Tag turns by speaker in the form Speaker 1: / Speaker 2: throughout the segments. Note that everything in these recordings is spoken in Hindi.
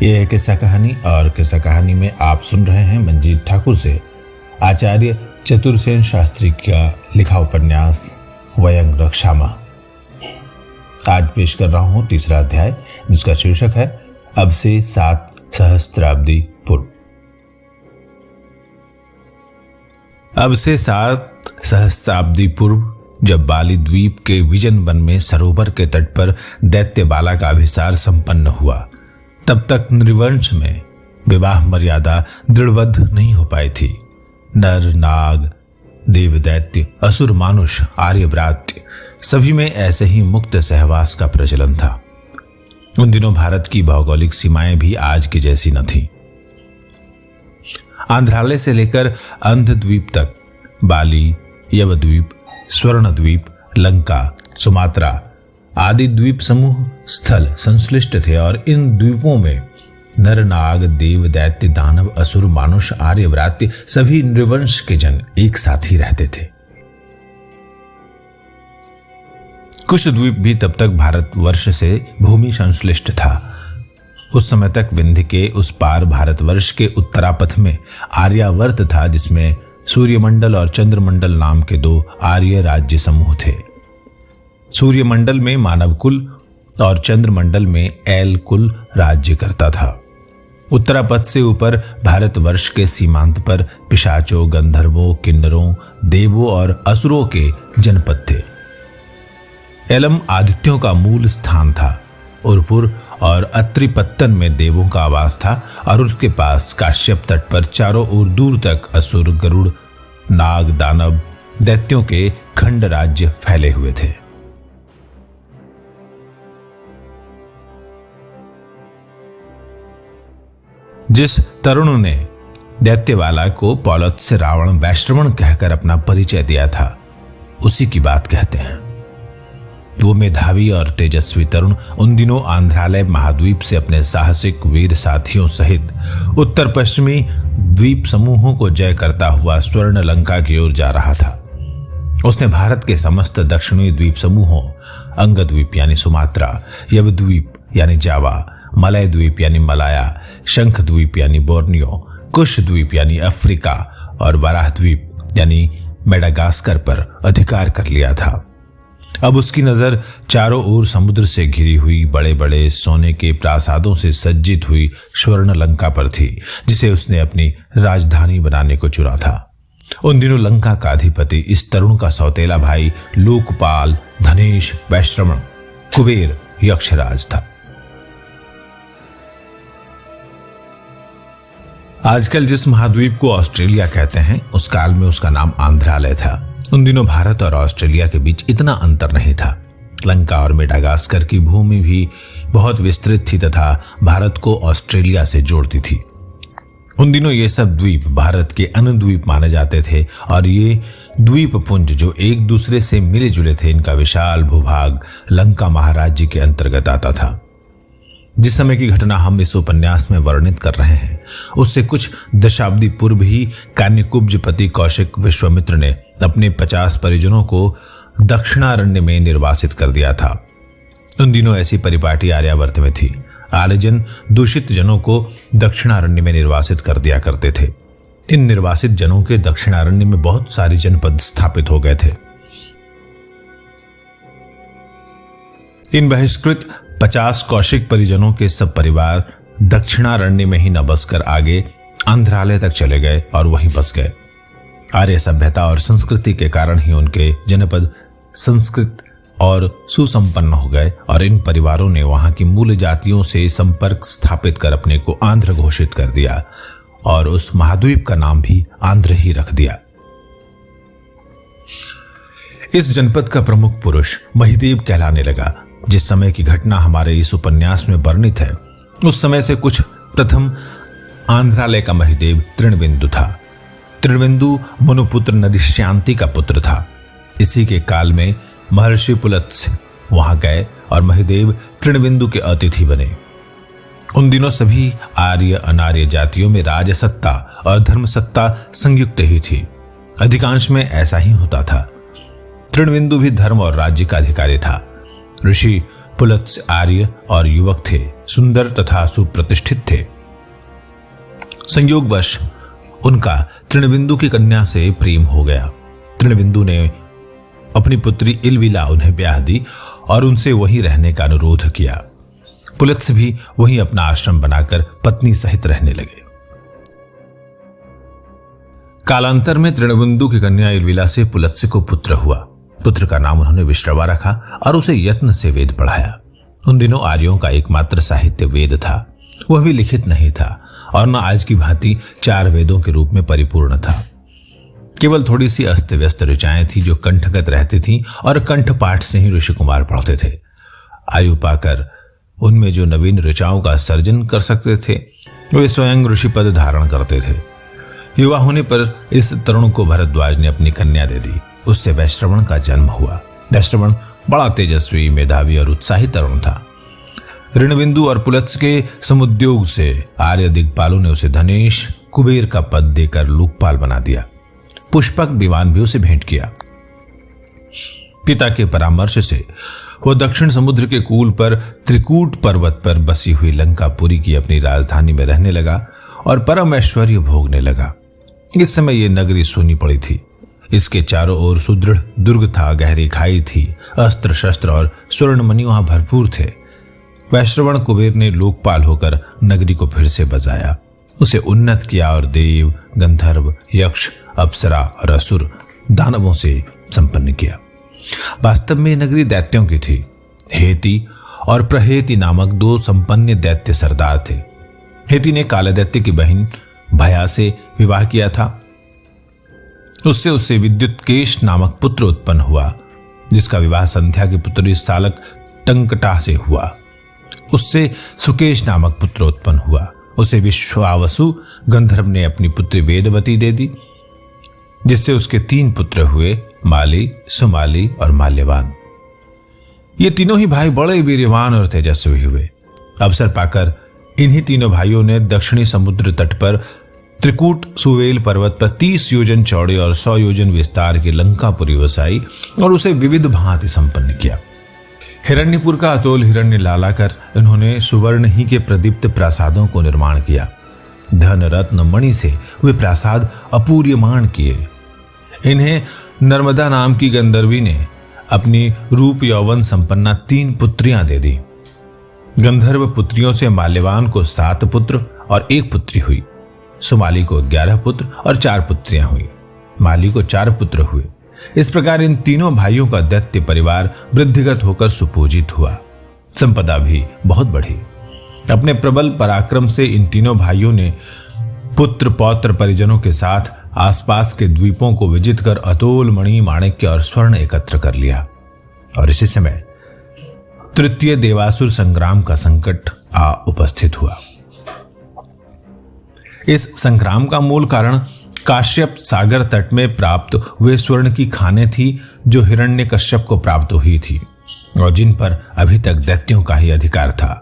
Speaker 1: ये है किस्सा कहानी और किस्सा कहानी में आप सुन रहे हैं मंजीत ठाकुर से आचार्य चतुरसेन शास्त्री का लिखा उपन्यास वयंग रक्षामा। आज पेश कर रहा हूं तीसरा अध्याय जिसका शीर्षक है अब से 7 सहस्त्राब्दी पूर्व। अब से 7 सहस्त्राब्दी पूर्व जब बाली द्वीप के विजन वन में सरोवर के तट पर दैत्य बाला का अभिसार संपन्न हुआ, तब तक नृवंश में विवाह मर्यादा दृढ़बद्ध नहीं हो पाई थी। नर नाग देव दैत्य असुर मानुष आर्यव्रात्य सभी में ऐसे ही मुक्त सहवास का प्रचलन था। उन दिनों भारत की भौगोलिक सीमाएं भी आज की जैसी न थीं। आंध्रालय से लेकर अंध द्वीप तक बाली, यवद्वीप, स्वर्णद्वीप, लंका, सुमात्रा आदि द्वीप समूह स्थल संश्लिष्ट थे और इन द्वीपों में नर नाग देव दैत्य दानव असुर मानुष आर्यव्रात्य सभी नृवंश के जन एक साथ ही रहते थे। कुश द्वीप भी तब तक भारतवर्ष से भूमि संश्लिष्ट था। उस समय तक विंध्य के उस पार भारतवर्ष के उत्तरापथ में आर्यावर्त था, जिसमें सूर्यमंडल और चंद्रमंडल नाम के 2 आर्य राज्य समूह थे। सूर्यमंडल में मानव कुल और चंद्रमंडल में ऐल कुल राज्य करता था। उत्तरापथ से ऊपर भारतवर्ष के सीमांत पर पिशाचों, गंधर्वों, किन्नरों, देवों और असुरों के जनपद थे। एलम आदित्यों का मूल स्थान था। उरपुर और अत्रिपत्तन में देवों का आवास था और उसके पास काश्यप तट पर चारों ओर दूर तक असुर, गरुड़, नाग, दानव, दैत्यों के खंड राज्य फैले हुए थे। जिस तरुण ने दैत्यवाला को पौलत से रावण वैश्रवण कहकर अपना परिचय दिया था, उसी की बात कहते हैं। वो मेधावी और तेजस्वी तरुण उन दिनों आंध्रालय महाद्वीप से अपने साहसिक वीर साथियों सहित उत्तर पश्चिमी द्वीप समूहों को जय करता हुआ स्वर्ण लंका की ओर जा रहा था। उसने भारत के समस्त दक्षिणी द्वीप समूहों अंगद्वीप यानी सुमात्रा, यवद्वीप यानी जावा, मलय द्वीप यानी मलाया, शंख द्वीप यानी बोर्नियो, कुश द्वीप यानी अफ्रीका और वराह द्वीप यानी मेडागास्कर पर अधिकार कर लिया था। अब उसकी नजर चारों ओर समुद्र से घिरी हुई बड़े बड़े सोने के प्रासादों से सज्जित हुई स्वर्ण लंका पर थी, जिसे उसने अपनी राजधानी बनाने को चुना था। उन दिनों लंका का अधिपति इस तरुण का सौतेला भाई लोकपाल, धनेश, वैश्रवण, कुबेर, यक्षराज था। आजकल जिस महाद्वीप को ऑस्ट्रेलिया कहते हैं, उस काल में उसका नाम आंध्रालय था। उन दिनों भारत और ऑस्ट्रेलिया के बीच इतना अंतर नहीं था। लंका और मेडागास्कर की भूमि भी बहुत विस्तृत थी तथा भारत को ऑस्ट्रेलिया से जोड़ती थी। उन दिनों ये सब द्वीप भारत के अनुद्वीप माने जाते थे और ये द्वीप पुंज जो एक दूसरे से मिले जुले थे, इनका विशाल भूभाग लंका महाराज्य के अंतर्गत आता था। जिस समय की घटना हम इस उपन्यास में वर्णित कर रहे हैं, उससे कुछ दशाब्दी पूर्व ही कान्यकुब्जपति कौशिक विश्वामित्र ने अपने 50 परिजनों को दक्षिणारण्य में निर्वासित कर दिया था। उन दिनों ऐसी परिपाटी आर्यावर्त में थी। आर्यजन दूषित जनों को दक्षिणारण्य में निर्वासित कर दिया करते थे। इन निर्वासित जनों के दक्षिणारण्य में बहुत सारे जनपद स्थापित हो गए थे। इन बहिष्कृत 50 कौशिक परिजनों के सब परिवार दक्षिणारण्य में ही न बसकर आगे आंध्रालय तक चले गए और वहीं बस गए। आर्य सभ्यता और संस्कृति के कारण ही उनके जनपद संस्कृत और सुसंपन्न हो गए और इन परिवारों ने वहां की मूल जातियों से संपर्क स्थापित कर अपने को आंध्र घोषित कर दिया और उस महाद्वीप का नाम भी आंध्र ही रख दिया। इस जनपद का प्रमुख पुरुष महिदेव कहलाने लगा। जिस समय की घटना हमारे इस उपन्यास में वर्णित है, उस समय से कुछ प्रथम आंध्रालय का महिदेव तृणबिंदु था। तृणबिंदु मनुपुत्र नरिश्यांति का पुत्र था। इसी के काल में महर्षि पुलत्स्य वहां गए और महिदेव तृणबिंदु के अतिथि बने। उन दिनों सभी आर्य अनार्य जातियों में राजसत्ता और धर्मसत्ता संयुक्त ही थी। अधिकांश में ऐसा ही होता था। तृणबिंदु भी धर्म और राज्य का अधिकारी था। ऋषि पुलत्स्य आर्य और युवक थे, सुंदर तथा सुप्रतिष्ठित थे। संयोगवश उनका तृणबिंदु की कन्या से प्रेम हो गया। तृणबिंदु ने अपनी पुत्री इलविला उन्हें ब्याह दी और उनसे वहीं रहने का अनुरोध किया। पुलत्स्य भी वहीं अपना आश्रम बनाकर पत्नी सहित रहने लगे। कालांतर में तृणबिंदु की कन्या इलविला से पुलत्स्य को पुत्र हुआ। पुत्र का नाम उन्होंने विश्रवा रखा और उसे यत्न से वेद पढ़ाया। उन दिनों आर्यों का एकमात्र साहित्य वेद था। वह भी लिखित नहीं था और न आज की भांति 4 वेदों के रूप में परिपूर्ण था। केवल थोड़ी सी अस्त व्यस्त ऋचाएं थी जो कंठगत रहती थीं और कंठपाठ से ही ऋषि कुमार पढ़ते थे। आयु पाकर उनमें जो नवीन ऋचाओं का सर्जन कर सकते थे वे स्वयं ऋषि पद धारण करते थे। युवा होने पर इस तरुण को भरद्वाज ने अपनी कन्या दे दी। उससे वैश्रवण का जन्म हुआ। वैश्रवण बड़ा तेजस्वी, मेधावी और उत्साही तरुण था। ऋणबिंदु और पुलत्स्य के समुद्योग से आर्य दिग्पालों ने उसे धनेश कुबेर का पद देकर लोकपाल बना दिया। पुष्पक विमान भी उसे भेंट किया। पिता के परामर्श से वह दक्षिण समुद्र के कूल पर त्रिकूट पर्वत पर बसी हुई लंकापुरी की अपनी राजधानी में रहने लगा और परम ऐश्वर्य भोगने लगा। इस समय यह नगरी सूनी पड़ी थी। इसके चारों ओर सुदृढ़ दुर्ग था, गहरी खाई थी, अस्त्र शस्त्र और स्वर्णमणि वहां भरपूर थे। वैश्रवण कुबेर ने लोकपाल होकर नगरी को फिर से बसाया, उसे उन्नत किया और देव, गंधर्व, यक्ष, अप्सरा और असुर दानवों से संपन्न किया। वास्तव में नगरी दैत्यों की थी। हेति और प्रहेति नामक 2 संपन्न दैत्य सरदार थे। हेति ने कालदैत्य की बहन भया से विवाह किया था। उससे विद्युत केश नामक पुत्र उत्पन्न हुआ, जिसका विवाह संध्या के पुत्री सालक टंकटा से हुआ। उससे सुकेश नामक पुत्र उत्पन्न हुआ। उसे विश्वावसु गंधर्व ने अपनी पुत्री वेदवती दे दी, जिससे उसके 3 पुत्र हुए, माली, सुमाली और माल्यवान। ये तीनों ही भाई बड़े वीर्यवान और तेजस्वी हुए। अवसर पाकर इन्हीं तीनों भाइयों ने दक्षिणी समुद्र तट पर त्रिकूट सुवेल पर्वत पर 30 योजन चौड़े और 100 योजन विस्तार की लंकापुरी बसाई और उसे विविध भांति संपन्न किया। हिरण्यपुर का अतोल हिरण्य लालाकर इन्होंने सुवर्ण ही के प्रदीप्त प्रासादों को निर्माण किया। धन रत्न मणि से वे प्रासाद अपूर्यमाण किए। इन्हें नर्मदा नाम की गंधर्वी ने अपनी रूप यौवन संपन्ना 3 पुत्रियां दे दी। गंधर्व पुत्रियों से माल्यवान को 7 पुत्र और 1 पुत्री हुई। सुमाली को 11 पुत्र और 4 पुत्रियां हुई। माली को 4 पुत्र हुए। इस प्रकार इन तीनों भाइयों का दैत्य परिवार वृद्धिगत होकर सुपूजित हुआ। संपदा भी बहुत बढ़ी। अपने प्रबल पराक्रम से इन तीनों भाइयों ने पुत्र पौत्र परिजनों के साथ आसपास के द्वीपों को विजित कर अतोल मणि, माणिक्य और स्वर्ण एकत्र कर लिया। और इसी समय तृतीय देवासुर संग्राम का संकट आ उपस्थित हुआ। इस संग्राम का मूल कारण काश्यप सागर तट में प्राप्त वे स्वर्ण की खानें थी जो हिरण्यकश्यप को प्राप्त हुई थी और जिन पर अभी तक दैत्यों का ही अधिकार था।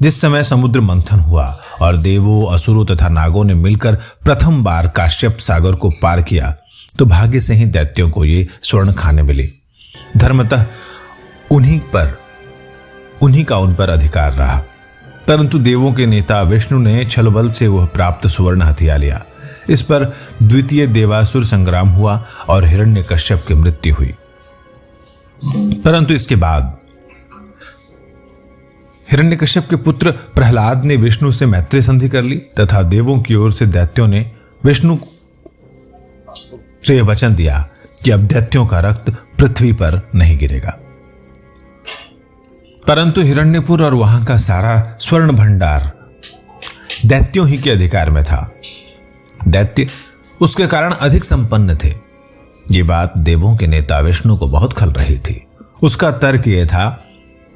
Speaker 1: जिस समय समुद्र मंथन हुआ और देवों, असुरों तथा नागों ने मिलकर प्रथम बार काश्यप सागर को पार किया तो भाग्य से ही दैत्यों को ये स्वर्ण खाने मिली। धर्मतः उन्हीं का उन पर अधिकार रहा, परंतु देवों के नेता विष्णु ने छलबल से वह प्राप्त सुवर्ण हथिया लिया। इस पर द्वितीय देवासुर संग्राम हुआ और हिरण्यकश्यप की मृत्यु हुई। परंतु इसके बाद हिरण्यकश्यप के पुत्र प्रहलाद ने विष्णु से मैत्री संधि कर ली तथा देवों की ओर से दैत्यों ने विष्णु से वचन दिया कि अब दैत्यों का रक्त पृथ्वी पर नहीं गिरेगा। परंतु हिरण्यपुर और वहां का सारा स्वर्ण भंडार दैत्यों ही के अधिकार में था। दैत्य उसके कारण अधिक संपन्न थे। ये बात देवों के नेता विष्णु को बहुत खल रही थी। उसका तर्क यह था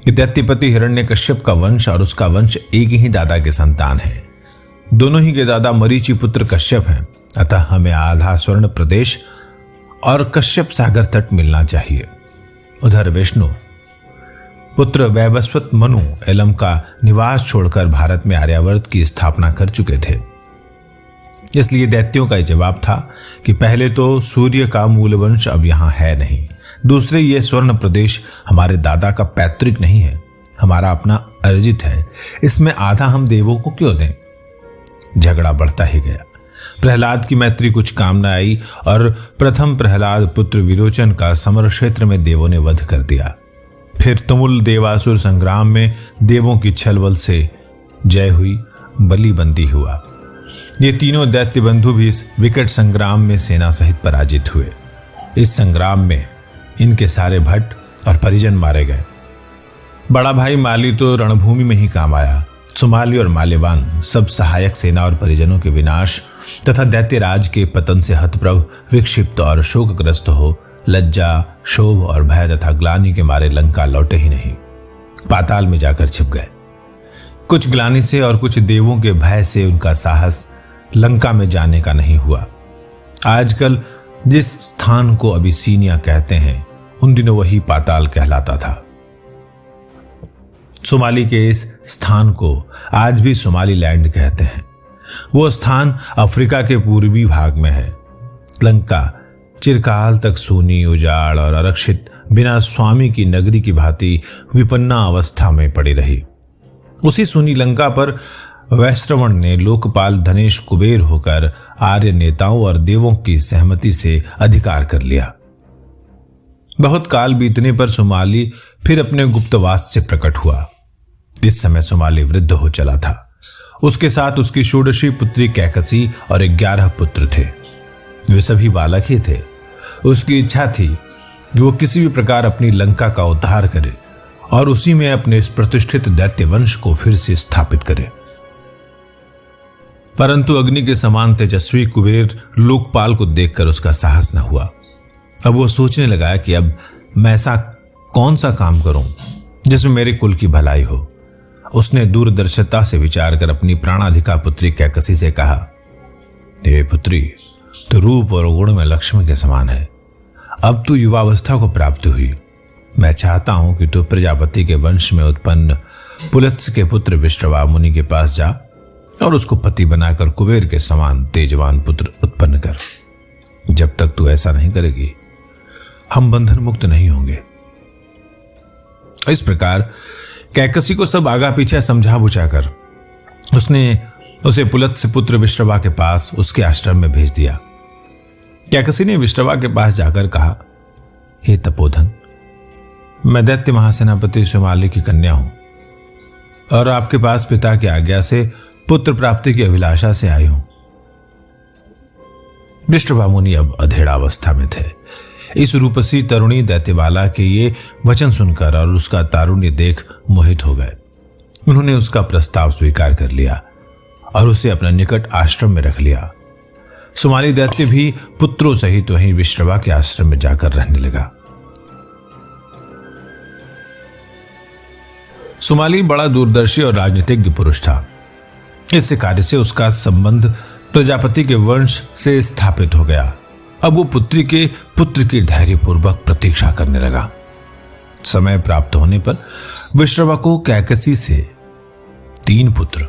Speaker 1: कि दैत्यपति हिरण्यकश्यप का वंश और उसका वंश एक ही दादा के संतान है। दोनों ही के दादा मरीचि पुत्र कश्यप हैं, अतः हमें आधा स्वर्ण प्रदेश और कश्यप सागर तट मिलना चाहिए। उधर विष्णु पुत्र वैवस्वत मनु एलम का निवास छोड़कर भारत में आर्यावर्त की स्थापना कर चुके थे। इसलिए दैत्यों का जवाब था कि पहले तो सूर्य का मूल वंश अब यहां है नहीं, दूसरे ये स्वर्ण प्रदेश हमारे दादा का पैतृक नहीं है, हमारा अपना अर्जित है, इसमें आधा हम देवों को क्यों दें? झगड़ा बढ़ता ही गया। प्रहलाद की मैत्री कुछ काम न आई और प्रथम प्रहलाद पुत्र विरोचन का समर क्षेत्र में देवों ने वध कर दिया। फिर तुमुल देवासुर संग्राम में देवों की छलबल से जय हुई, बलि बंदी हुआ। ये तीनों दैत्य बंधु भी इस विकट संग्राम में सेना सहित पराजित हुए। इस संग्राम में इनके सारे भट्ट और परिजन मारे गए। बड़ा भाई माली तो रणभूमि में ही काम आया। सुमाली और माल्यवान सब सहायक सेना और परिजनों के विनाश तथा दैत्यराज के पतन से हतप्रभ, विक्षिप्त और शोकग्रस्त हो लज्जा, शोभ और भय तथा ग्लानि के मारे लंका लौटे ही नहीं, पाताल में जाकर छिप गए। कुछ ग्लानि से और कुछ देवों के भय से उनका साहस लंका में जाने का नहीं हुआ। आजकल जिस स्थान को अबिसीनिया कहते हैं, उन दिनों वही पाताल कहलाता था। सोमाली के इस स्थान को आज भी सोमाली लैंड कहते हैं। वो स्थान अफ्रीका के पूर्वी भाग में है। लंका चिरकाल तक सूनी, उजाड़ और आरक्षित बिना स्वामी की नगरी की भांति विपन्ना अवस्था में पड़ी रही। उसी सूनी लंका पर वैश्रवण ने लोकपाल धनेश कुबेर होकर आर्य नेताओं और देवों की सहमति से अधिकार कर लिया। बहुत काल बीतने पर सोमाली फिर अपने गुप्तवास से प्रकट हुआ। इस समय सोमाली वृद्ध हो चला था। उसके साथ उसकी षोडशी पुत्री कैकसी और 11 पुत्र थे। वे सभी बालक ही थे। उसकी इच्छा थी कि वो किसी भी प्रकार अपनी लंका का उद्धार करे और उसी में अपने इस प्रतिष्ठित दैत्य वंश को फिर से स्थापित करे। परंतु अग्नि के समान तेजस्वी कुबेर लोकपाल को देखकर उसका साहस न हुआ। अब वो सोचने लगा कि अब मैं ऐसा कौन सा काम करूं जिसमें मेरे कुल की भलाई हो। उसने दूरदर्शिता से विचार कर अपनी प्राणाधिका पुत्री कैकसी से कहा, हे पुत्री, तो रूप और गुण में लक्ष्मी के समान है। अब तू युवावस्था को प्राप्त हुई। मैं चाहता हूं कि तू प्रजापति के वंश में उत्पन्न पुलत्स के पुत्र विश्रवा मुनि के पास जा और उसको पति बनाकर कुबेर के समान तेजवान पुत्र उत्पन्न कर। जब तक तू ऐसा नहीं करेगी, हम बंधन मुक्त नहीं होंगे। इस प्रकार कैकसी को सब आगा पीछे समझा बुझाकर उसने उसे पुलत्स पुत्र विश्रवा के पास उसके आश्रम में भेज दिया। कैकसी ने विश्रवा के पास जाकर कहा, हे तपोधन, मैं दैत्य महासेनापति सोमाली की कन्या हूं और आपके पास पिता की आज्ञा से पुत्र प्राप्ति की अभिलाषा से आई हूं। विश्रवा मुनि अब अधेड़ावस्था में थे। इस रूपसी तरुणी दैत्यबाला के ये वचन सुनकर और उसका तारुण्य देख मोहित हो गए। उन्होंने उसका प्रस्ताव स्वीकार कर लिया और उसे अपने निकट आश्रम में रख लिया। सोमाली दैत्य भी पुत्रों सहित वहीं विश्रवा के आश्रम में जाकर रहने लगा। सोमाली बड़ा दूरदर्शी और राजनीतिज्ञ पुरुष था। इस कार्य से उसका संबंध प्रजापति के वंश से स्थापित हो गया। अब वो पुत्री के पुत्र की धैर्यपूर्वक प्रतीक्षा करने लगा। समय प्राप्त होने पर विश्रवा को कैकसी से 3 पुत्र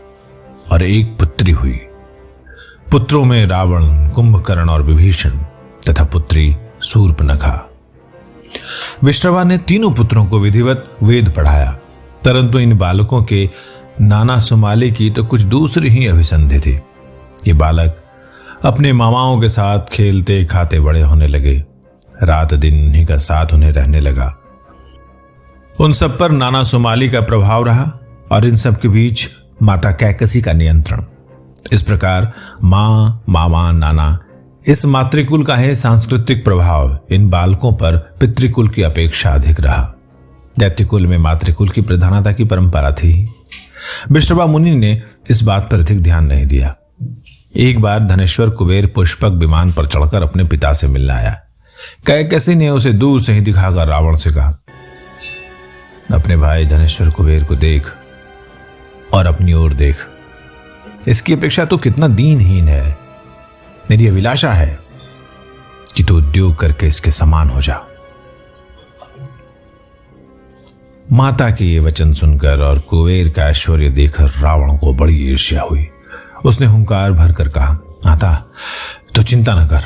Speaker 1: और 1 पुत्री हुई। पुत्रों में रावण, कुंभकर्ण और विभीषण तथा पुत्री शूर्पणखा। विश्रवा ने तीनों पुत्रों को विधिवत वेद पढ़ाया, परंतु इन बालकों के नाना सोमाली की तो कुछ दूसरी ही अभिसंधि थी। ये बालक अपने मामाओं के साथ खेलते खाते बड़े होने लगे। रात दिन उन्हीं का साथ उन्हें रहने लगा। उन सब पर नाना सोमाली का प्रभाव रहा और इन सब के बीच माता कैकसी का नियंत्रण। इस प्रकार मां, मामा, नाना, इस मातृकुल का है सांस्कृतिक प्रभाव इन बालकों पर पितृकुल की अपेक्षा अधिक रहा। दैत्यकुल में मातृकुल की प्रधानता की परंपरा थी। विश्रवा मुनि ने इस बात पर अधिक ध्यान नहीं दिया। एक बार धनेश्वर कुबेर पुष्पक विमान पर चढ़कर अपने पिता से मिलने आया। कैकसी ने उसे दूर से ही दिखाकर रावण से कहा, अपने भाई धनेश्वर कुबेर को देख और अपनी ओर देख। इसकी अपेक्षा तो कितना दीनहीन है। मेरी अभिलाषा है कि तू उद्योग करके इसके समान हो जा। माता के ये वचन सुनकर और कुबेर का ऐश्वर्य देखकर रावण को बड़ी ईर्ष्या हुई। उसने हुंकार भरकर कहा, माता तो चिंता न कर,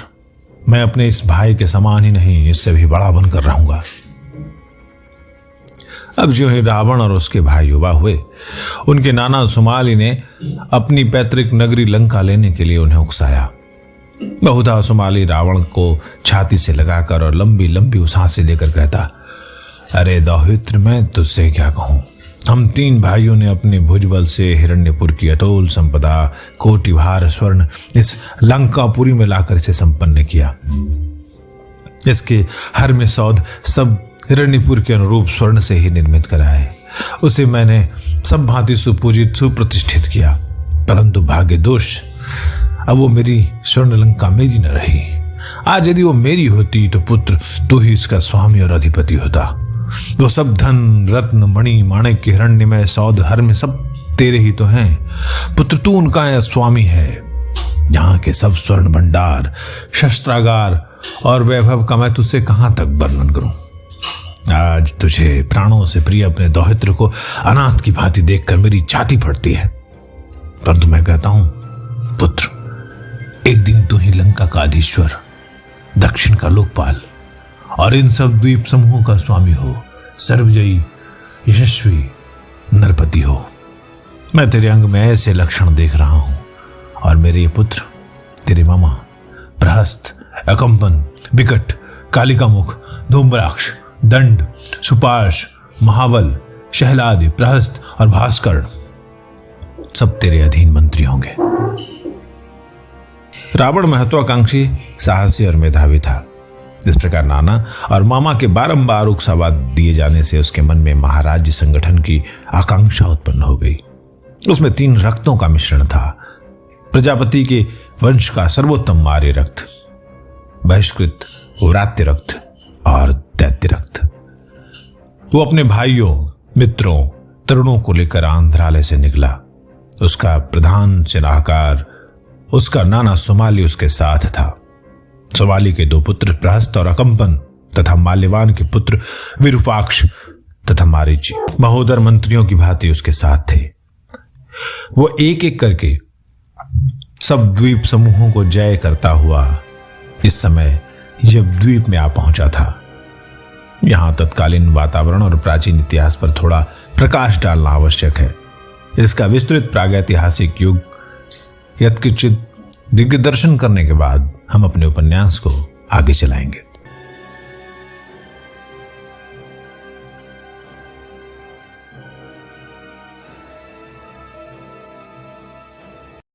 Speaker 1: मैं अपने इस भाई के समान ही नहीं, इससे भी बड़ा बनकर रहूंगा। अब जो ही रावण और उसके भाई युवा हुए, उनके नाना सुमाली ने अपनी पैतृक नगरी लंका लेने के लिए उन्हें उकसाया। बहुधा सुमाली रावण को छाती से लगाकर और लंबी लंबी सांसें लेकर कहता, अरे दौहित्र, मैं तुझसे क्या कहूं। हम 3 भाइयों ने अपने भुजबल से हिरण्यपुर की अतोल संपदा, कोटि भार स्वर्ण इस लंकापुरी में लाकर इसे संपन्न किया। इसके हर में सौध सब हिरण्यपुर के अनुरूप स्वर्ण से ही निर्मित कराए। उसे मैंने सब भांति सुपूजित सुप्रतिष्ठित किया, परंतु भाग्य दोष अब वो मेरी स्वर्ण लंका मेरी न रही। आज यदि वो मेरी होती तो पुत्र तू ही इसका स्वामी और अधिपति होता। वो सब धन रत्न मणि माणिक हिरण्यमय सौध हर में सब तेरे ही तो हैं। पुत्र तू उनका स्वामी है। यहाँ के सब स्वर्ण भंडार, शस्त्रागार और वैभव का मैं तुझसे कहां तक वर्णन करूं। आज तुझे प्राणों से प्रिय अपने दौहित्र को अनाथ की भांति देखकर मेरी छाती फटती है, परंतु मैं कहता हूं पुत्र, एक दिन तू ही लंका का अधीश्वर, दक्षिण का लोकपाल और इन सब द्वीप समूहों का स्वामी हो, सर्वजयी यशस्वी नरपति हो। मैं तेरे अंग में ऐसे लक्षण देख रहा हूं और मेरे ये पुत्र तेरे मामा प्रहस्त, अकंपन, विकट, कालिकामुख, धूम्राक्ष, दंड, सुपार्श, महावल, शहलादि, प्रहस्त और भास्कर सब तेरे अधीन मंत्री होंगे। रावण महत्वाकांक्षी, साहसी और मेधावी था। इस प्रकार नाना और मामा के बारंबार उकसावा दिए जाने से उसके मन में महाराज्य संगठन की आकांक्षा उत्पन्न हो गई। उसमें 3 रक्तों का मिश्रण था। प्रजापति के वंश का सर्वोत्तम आर्य रक्त, बहिष्कृत व्रात्य रक्त और दैत्य रक्त। वो अपने भाइयों, मित्रों, तरुणों को लेकर आंध्रालय से निकला। उसका प्रधान सेनाकार, उसका नाना सुमाली उसके साथ था। सुमाली के 2 पुत्र प्रहस्त और अकंपन तथा माल्यवान के पुत्र विरूपाक्ष तथा मारीच महोदर मंत्रियों की भांति उसके साथ थे। वो एक एक करके सब द्वीप समूहों को जय करता हुआ इस समय यह द्वीप में आ पहुंचा था। यहां तत्कालीन वातावरण और प्राचीन इतिहास पर थोड़ा प्रकाश डालना आवश्यक है। इसका विस्तृत प्रागैतिहासिक युग यत्किंचित दिग्दर्शन करने के बाद हम अपने उपन्यास को आगे चलाएंगे।